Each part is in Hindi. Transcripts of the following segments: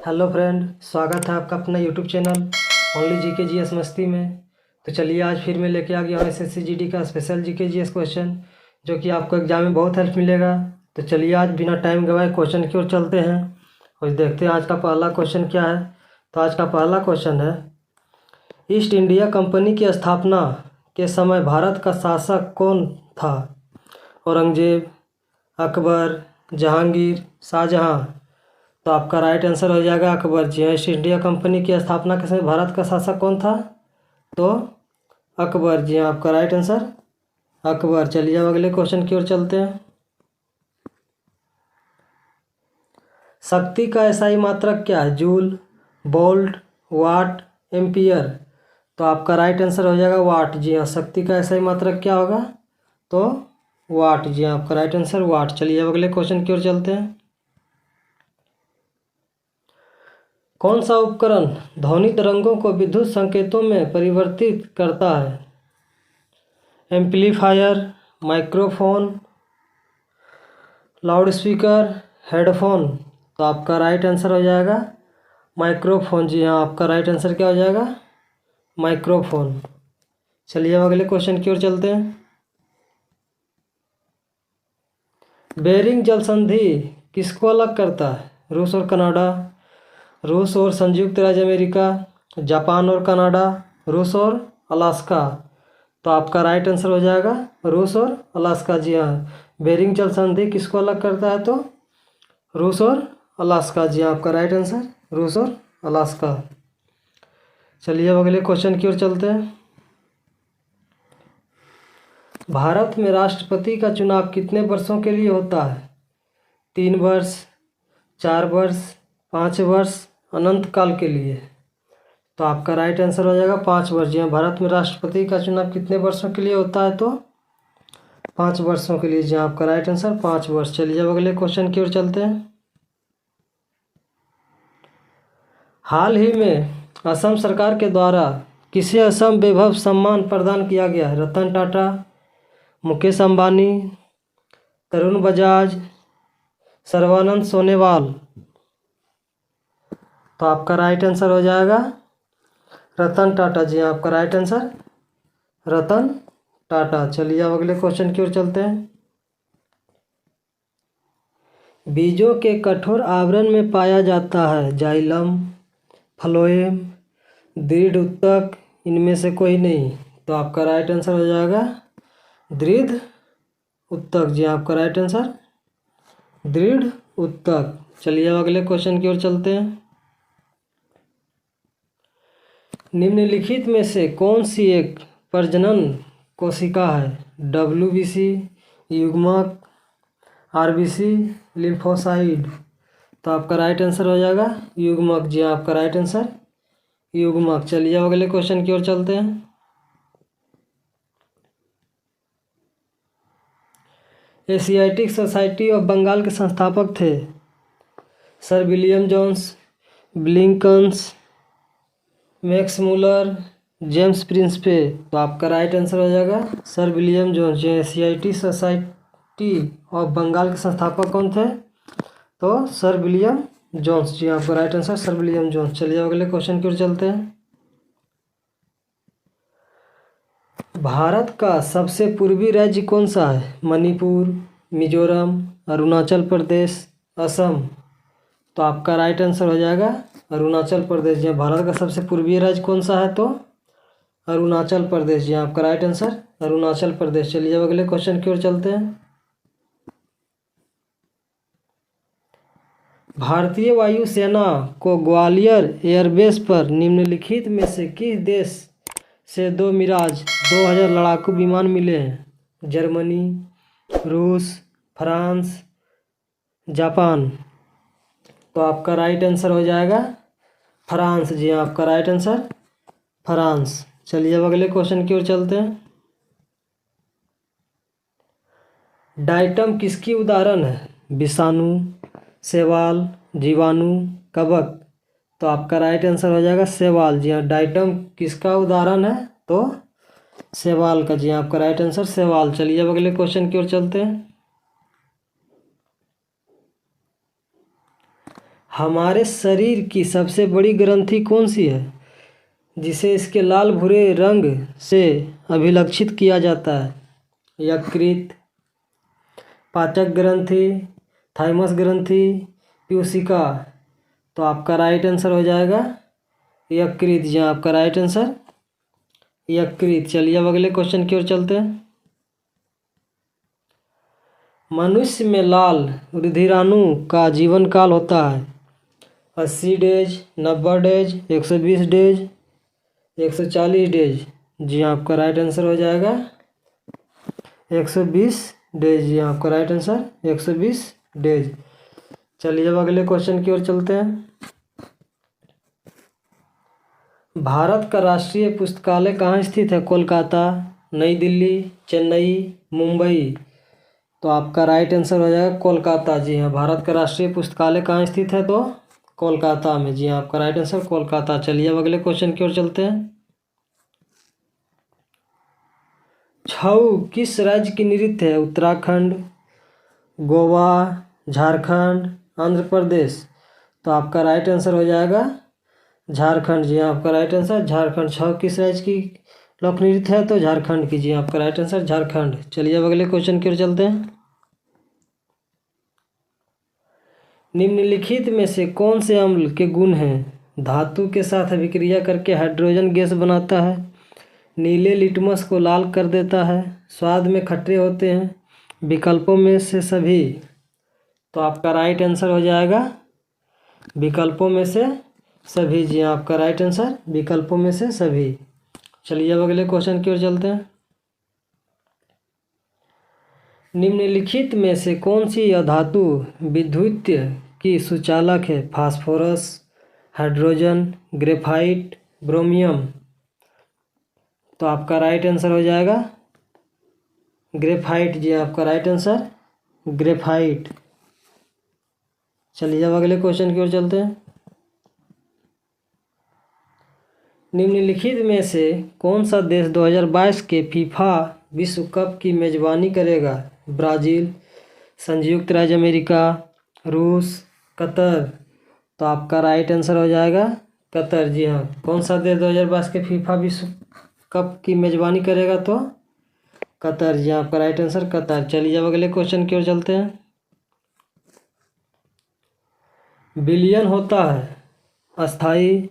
हेलो फ्रेंड, स्वागत है आपका अपना YouTube channel only GK GS मस्ती में। तो चलिए आज फिर मैं लेके आ गया हूँ एसएससी जीडी का स्पेशल जीके जीएस क्वेश्चन, जो कि आपको एग्जाम में बहुत हेल्प मिलेगा। तो चलिए आज बिना टाइम गवाए क्वेश्चन की ओर चलते हैं और देखते हैं आज का पहला क्वेश्चन क्या है। तो आज का पहला क्वेश्चन है, ईस्ट इंडिया कंपनी की स्थापना के समय भारत का शासक कौन था? औरंगजेब, अकबर, जहांगीर, शाहजहाँ। तो आपका राइट आंसर हो जाएगा अकबर जी। ईस्ट इंडिया कंपनी की स्थापना के समय भारत का शासक कौन था? तो अकबर जी, आपका राइट आंसर अकबर। चलिए अब अगले क्वेश्चन की ओर चलते हैं। शक्ति का एसआई मात्रक क्या है? जूल, वोल्ट, वाट, एम्पियर। तो आपका राइट आंसर हो जाएगा वाट जी हाँ। शक्ति का एसआई मात्रक क्या होगा? तो वाट जी हाँ, आपका राइट आंसर वाट। चलिए अब अगले क्वेश्चन की ओर चलते हैं। कौन सा उपकरण ध्वनि तरंगों को विद्युत संकेतों में परिवर्तित करता है? Amplifier, microphone, loudspeaker, headphone. तो आपका राइट आंसर हो जाएगा माइक्रोफोन जी हाँ। आपका राइट आंसर क्या हो जाएगा? माइक्रोफोन। चलिए अब अगले क्वेश्चन की ओर चलते हैं। बेरिंग जल संधि किसको अलग करता है? रूस और कनाडा, रूस और संयुक्त राज्य अमेरिका, जापान और कनाडा, रूस और अलास्का। तो आपका राइट आंसर हो जाएगा रूस और अलास्का जी हाँ। बेरिंग जल संधि किसको अलग करता है? तो रूस और अलास्का जी हाँ। आपका राइट आंसर रूस और अलास्का। चलिए अब अगले क्वेश्चन की ओर चलते हैं। भारत में राष्ट्रपति का चुनाव कितने वर्षों के लिए होता है? 3 वर्ष, 4 वर्ष, 5 वर्ष, अनंत काल के लिए। तो आपका राइट आंसर हो जाएगा 5 वर्ष। जी हाँ, भारत में राष्ट्रपति का चुनाव कितने वर्षों के लिए होता है? तो 5 वर्षों के लिए। जी हाँ, आपका राइट आंसर 5 वर्ष। चलिए अब अगले क्वेश्चन की ओर चलते हैं। हाल ही में असम सरकार के द्वारा किसे असम वैभव सम्मान प्रदान किया गया है? रतन टाटा, मुकेश अंबानी, तरुण बजाज, सर्बानंद सोनोवाल। तो आपका राइट आंसर हो जाएगा रतन टाटा जी हाँ। आपका राइट आंसर रतन टाटा। चलिए अब अगले क्वेश्चन की ओर चलते हैं। बीजों के कठोर आवरण में पाया जाता है जाइलम, फ्लोएम, दृढ़ उत्तक, इनमें से कोई नहीं। तो आपका राइट आंसर हो जाएगा दृढ़ उत्तक जी। आपका राइट आंसर दृढ़ उत्तक। चलिए अब अगले क्वेश्चन की ओर चलते हैं। निम्नलिखित में से कौन सी एक प्रजनन कोशिका है? डब्ल्यूबीसी, युग्मक, आरबीसी, लिम्फोसाइट। तो आपका राइट आंसर हो जाएगा युग्मक जी। आपका राइट आंसर युग्मक। चलिए अब अगले क्वेश्चन की ओर चलते हैं। एशियाटिक सोसाइटी ऑफ बंगाल के संस्थापक थे सर विलियम जोन्स, ब्लिंकन्स, मैक्स मूलर, जेम्स प्रिंसपे। तो आपका राइट आंसर हो जाएगा sir William Jones. Asiatic Society of Bengal के संस्थापक कौन थे? तो सर विलियम जोन्स जी। आपका right answer sir William Jones. चलिए अगले क्वेश्चन की ओर चलते हैं। भारत का सबसे पूर्वी राज्य कौन सा है? मणिपुर, मिजोरम, अरुणाचल प्रदेश, असम। तो आपका राइट आंसर हो जाएगा अरुणाचल प्रदेश जी। भारत का सबसे पूर्वी राज्य कौन सा है? तो अरुणाचल प्रदेश जी। आपका राइट आंसर अरुणाचल प्रदेश। चलिए अब अगले क्वेश्चन की ओर चलते हैं। भारतीय वायुसेना को ग्वालियर एयरबेस पर निम्नलिखित में से किस देश से 2 मिराज 2000 लड़ाकू विमान मिले हैं? जर्मनी, रूस, फ्रांस, जापान। तो आपका राइट आंसर हो जाएगा फ्रांस जी। आपका राइट आंसर फ्रांस। चलिए अब अगले क्वेश्चन की ओर चलते हैं। डाइटम किसकी उदाहरण है? विषाणु, शैवाल, जीवाणु, कवक। तो आपका राइट आंसर हो जाएगा शैवाल जी हाँ। डाइटम किसका उदाहरण है? तो शैवाल का जी हाँ। आपका राइट आंसर शैवाल। चलिए अब अगले क्वेश्चन की ओर चलते हैं। हमारे शरीर की सबसे बड़ी ग्रंथि कौन सी है जिसे इसके लाल भूरे रंग से अभिलक्षित किया जाता है? यकृत, पाचक ग्रंथि, थाइमस ग्रंथि, प्यूसिका। तो आपका राइट आंसर हो जाएगा यकृत। जी आपका राइट आंसर यकृत। चलिए अब अगले क्वेश्चन की ओर चलते हैं। मनुष्य में लाल रुधिराणु का जीवन काल होता है 80 डेज, 90 डेज, 120 डेज, 140 डेज। जी आपका राइट आंसर हो जाएगा 120 डेज। जी आपका राइट आंसर 120 डेज। चलिए अब अगले क्वेश्चन की ओर चलते हैं। भारत का राष्ट्रीय पुस्तकालय कहाँ स्थित है? कोलकाता, नई दिल्ली, चेन्नई, मुंबई। तो आपका राइट आंसर हो जाएगा कोलकाता। जी हाँ, भारत का राष्ट्रीय पुस्तकालय कहाँ स्थित है? तो कोलकाता में। जी हाँ, आपका राइट आंसर कोलकाता। चलिए अब अगले क्वेश्चन की ओर चलते हैं। छऊ किस राज्य की नृत्य है? उत्तराखंड, गोवा, झारखंड, आंध्र प्रदेश। तो आपका राइट आंसर हो जाएगा झारखंड। जी हाँ, आपका राइट आंसर झारखंड। छऊ किस राज्य की लोक नृत्य है? तो झारखंड की। जी आपका राइट आंसर झारखंड। चलिए अब अगले क्वेश्चन की ओर चलते हैं। निम्नलिखित में से कौन से अम्ल के गुण हैं? धातु के साथ अभिक्रिया करके हाइड्रोजन गैस बनाता है, नीले लिटमस को लाल कर देता है, स्वाद में खट्टे होते हैं, विकल्पों में से सभी। तो आपका राइट आंसर हो जाएगा विकल्पों में से सभी। जी आपका राइट आंसर विकल्पों में से सभी। चलिए अब अगले क्वेश्चन की ओर चलते हैं। निम्नलिखित में से कौन सी अधातु विद्युतीय की सुचालक है? Phosphorus, hydrogen, graphite, ब्रोमियम। तो आपका राइट आंसर हो जाएगा ग्रेफाइट। जी आपका राइट आंसर ग्रेफाइट। चलिए अब अगले क्वेश्चन की ओर चलते हैं। निम्नलिखित में से कौन सा देश 2022 के फीफा विश्व कप की मेजबानी करेगा? ब्राज़ील, संयुक्त राज्य अमेरिका, रूस, कतर। तो आपका राइट आंसर हो जाएगा कतर। जी हाँ, कौन सा देश 2022 के फीफा विश्व कप की मेजबानी करेगा? तो कतर। जी आपका राइट आंसर कतर। चलिए अब अगले क्वेश्चन की ओर चलते हैं। विलयन होता है अस्थाई,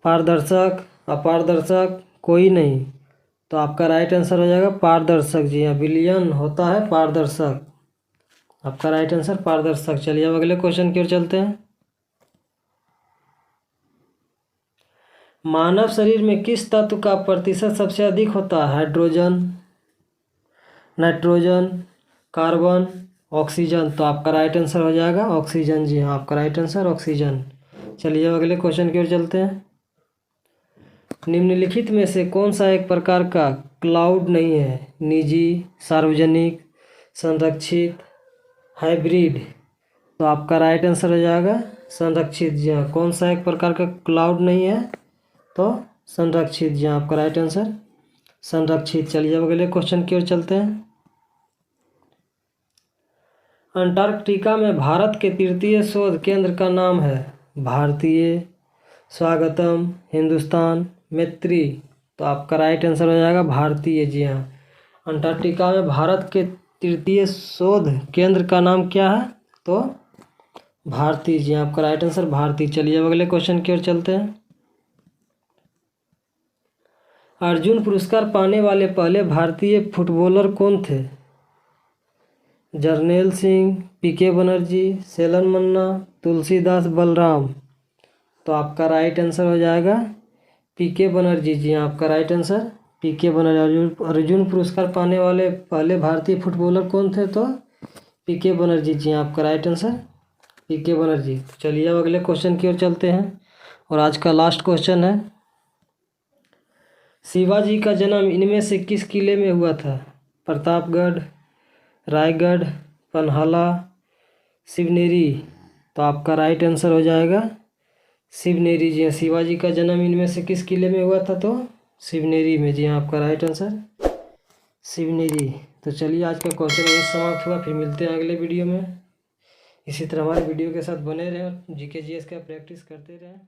पारदर्शक, अपारदर्शक, कोई नहीं। तो आपका राइट आंसर हो जाएगा पारदर्शक। जी हाँ, विलयन होता है पारदर्शक। आपका राइट आंसर पारदर्शक। चलिए अब अगले क्वेश्चन की ओर चलते हैं। मानव शरीर में किस तत्व का प्रतिशत सबसे अधिक होता है? Hydrogen, nitrogen, carbon, oxygen. तो आपका राइट आंसर हो जाएगा ऑक्सीजन। जी हाँ, आपका राइट आंसर ऑक्सीजन। चलिए अब अगले क्वेश्चन की ओर चलते हैं। निम्नलिखित में से कौन सा एक प्रकार का क्लाउड नहीं है? निजी, सार्वजनिक, संरक्षित, हाइब्रिड। तो आपका राइट आंसर हो जाएगा संरक्षित। जी हाँ, कौन सा एक प्रकार का क्लाउड नहीं है? तो संरक्षित। जी हाँ, आपका राइट आंसर संरक्षित। चलिए अब अगले क्वेश्चन की ओर चलते हैं। अंटार्कटिका में भारत के तृतीय शोध केंद्र का नाम है? भारतीय, स्वागतम, हिंदुस्तान, मैत्री। तो आपका राइट आंसर हो जाएगा भारतीय। जी हाँ, अंटार्कटिका में भारत के तृतीय शोध केंद्र का नाम क्या है? तो भारतीय। जी आपका राइट आंसर भारतीय। चलिए अब अगले क्वेश्चन की ओर चलते हैं। अर्जुन पुरस्कार पाने वाले पहले भारतीय फुटबॉलर कौन थे? जर्नैल सिंह, पीके बनर्जी, सेलन मन्ना, तुलसीदास बलराम। तो आपका राइट आंसर हो जाएगा पीके बनर्जी। जी आपका राइट आंसर पीके बनर्जी। अर्जुन पुरस्कार पाने वाले पहले भारतीय फुटबॉलर कौन थे? तो पीके बनर्जी। जी आपका राइट आंसर पीके बनर्जी। चलिए अब अगले क्वेश्चन की ओर चलते हैं और आज का लास्ट क्वेश्चन है। शिवाजी का जन्म इनमें से किस किले में हुआ था? प्रतापगढ़, रायगढ़, पन्हाला, शिवनेरी। तो आपका राइट आंसर हो जाएगा शिवनेरी। जी हाँ, शिवाजी का जन्म इनमें से किस किले में हुआ था? तो शिवनेरी में। जी हाँ, आपका राइट आंसर शिवनेरी। तो चलिए आज का क्वेश्चन यही समाप्त हुआ। फिर मिलते हैं अगले वीडियो में। इसी तरह हमारे वीडियो के साथ बने रहें और जीके जीएस का प्रैक्टिस करते रहें।